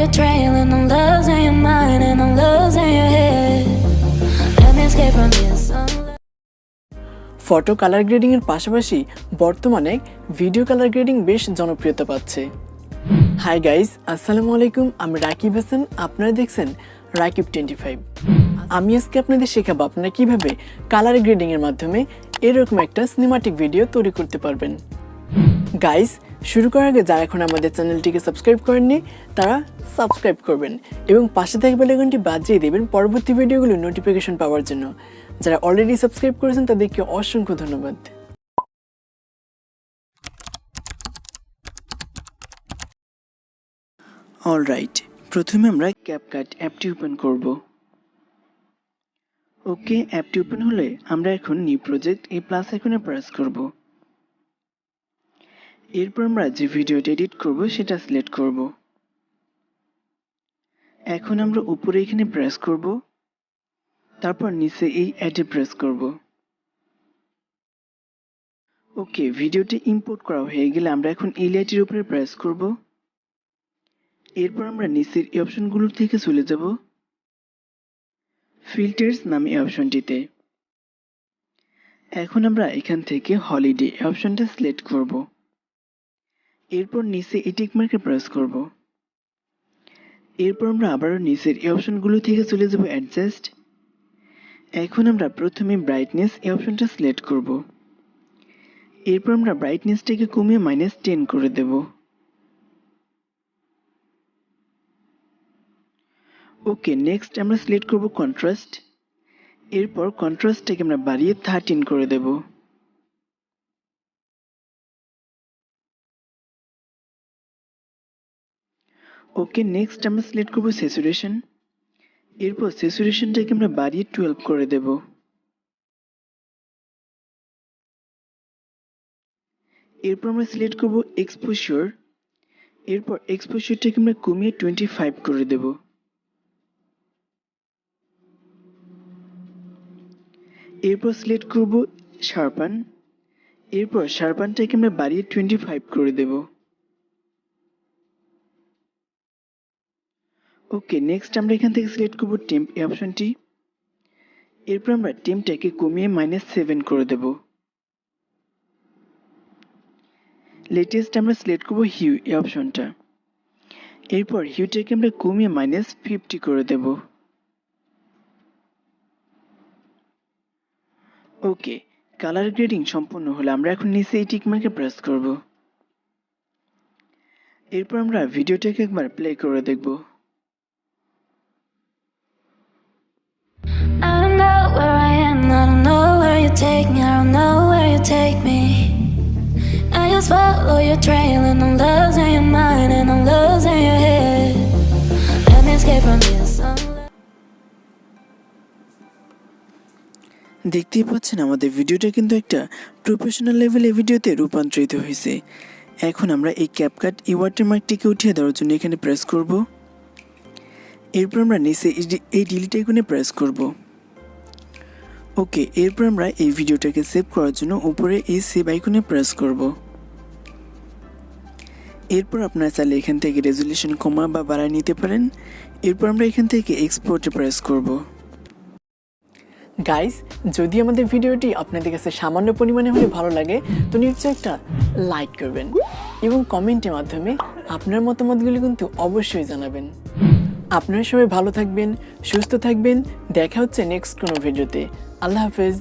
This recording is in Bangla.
you're trailing, I'm losing your mind and I'm losing your head. Let me escape from this sunlight. Photo colour grading এর পাশাপাশি বর্তমানে ভিডিও কালার গ্রেডিং বেশ জনপ্রিয়তা পাচ্ছে। হাই গাইস, আসসালামু আলাইকুম। আমি রাকিব হাসান, আপনারা দেখছেন রাকিব25। আমি আজকে আপনাদের শেখাবো আপনারা কিভাবে কালার গ্রেডিং এর মাধ্যমে এরকম একটা সিনেমাটিক ভিডিও তৈরি করতে পারবেন। গাইস, শুরু করার আগে যারা এখন আমাদের চ্যানেলটিকে সাবস্ক্রাইব করেননি তারা সাবস্ক্রাইব করবেন এবং পাশে থাকা বেল আইকনটি বাজিয়ে দেবেন পরবর্তী ভিডিওগুলোর নোটিফিকেশন পাওয়ার জন্য। যারা অলরেডি সাবস্ক্রাইব করেছেন তাদেরকে অসংখ্য ধন্যবাদ। অলরাইট, প্রথমে আমরা ক্যাপকাট অ্যাপটি ওপেন করব। ওকে, অ্যাপটি ওপেন হলে আমরা এখন নিউ প্রজেক্ট এই প্লাস আইকনে প্রেস করব। এরপর আমরা যে ভিডিওটি এডিট করব সেটা সিলেক্ট করব। এখন আমরা উপরে এখানে প্রেস করব, তারপর নিচে এই অ্যাডে প্রেস করব। ওকে, ভিডিওটি ইম্পোর্ট করা হয়ে গেলে আমরা এখন এই লেয়ারটির উপরে প্রেস করব। এরপর আমরা নিচের এই অপশনগুলো থেকে চলে যাব ফিল্টার্স নামে এই অপশনটিতে। এখন আমরা এখান থেকে হলিডে এই অপশনটা সিলেক্ট করব। এরপর নিচে এই টিক মার্কে প্রেস করব। এরপর আমরা আবারও নিচের এই অপশনগুলো থেকে চলে যাব অ্যাডজাস্ট। এখন আমরা প্রথমে ব্রাইটনেস এই অপশনটা সিলেক্ট করব। এরপর আমরা ব্রাইটনেসটাকে কমিয়ে -10 করে দেব। ওকে, নেক্সট আমরা সিলেক্ট করব কন্ট্রাস্ট। এরপর কন্ট্রাস্টটাকে আমরা বাড়িয়ে 13 করে দেব। ওকে, নেক্সট আমরা সিলেক্ট করব স্যাচুরেশন। এরপর স্যাচুরেশনটাকে আমরা বাড়িয়ে 12 করে দেব। এরপর আমরা সিলেক্ট করব এক্সপোজার। এরপর এক্সপোজারটাকে আমরা কমিয়ে 25 করে দেব। এরপর সিলেক্ট করব শার্পান। এরপর শার্পানটাকে আমরা বাড়িয়ে 25 করে দেব। ওকে, নেক্সট আমরা এখান থেকে সিলেক্ট করব টেম্প এই অপশনটি। এরপর আমরা টেম্পটাকে কমিয়ে -7 করে দেব। লেটেস্ট আমরা সিলেক্ট করব হিউ এই অপশনটা। এরপর হিউটাকে আমরা কমিয়ে -50 করে দেব। ওকে, কালার গ্রেডিং সম্পূর্ণ হলে আমরা এখন নিচে এই টিক মার্কে প্রেস করব। এরপর আমরা ভিডিওটাকে একবার প্লে করে দেখব। I don't know where I am, I don't know where you take me, I don't know where you take me. I just follow your trail and I'm losing your mind and I'm losing your head. Let me escape from this sunlight. দেখতেই পাচ্ছেন আমাদের ভিডিওটা কিন্তু একটা প্রফেশনাল লেভেলে ভিডিওতে রূপান্তরিত হয়েছে। এখন আমরা এই ক্যাপকাট এই ওয়াটারমার্কটিকে উঠিয়ে দেওয়ার জন্য এখানে প্রেস করব। এরপর আমরা নিচে এই ডিলিট আইকনে প্রেস করব। ওকে, এরপর আমরা এই ভিডিওটাকে সেভ করার জন্য উপরে এই সেভ আইকনে প্রেস করব। এরপর আপনারা চাইলে এখান থেকে রেজুলেশন কমা বা বাড়ায় নিতে পারেন। এরপর আমরা এখান থেকে এক্সপোর্টে প্রেস করব। গাইস, যদি আমাদের ভিডিওটি আপনাদের কাছে সামান্য পরিমাণে হলে ভালো লাগে তো নিশ্চয়ই একটা লাইক করবেন এবং কমেন্টের মাধ্যমে আপনার মতামতগুলি কিন্তু অবশ্যই জানাবেন। আপনারা সবাই ভালো থাকবেন, সুস্থ থাকবেন। দেখা হচ্ছে নেক্সট কোনো ভিডিওতে। আল্লাহ হাফেজ।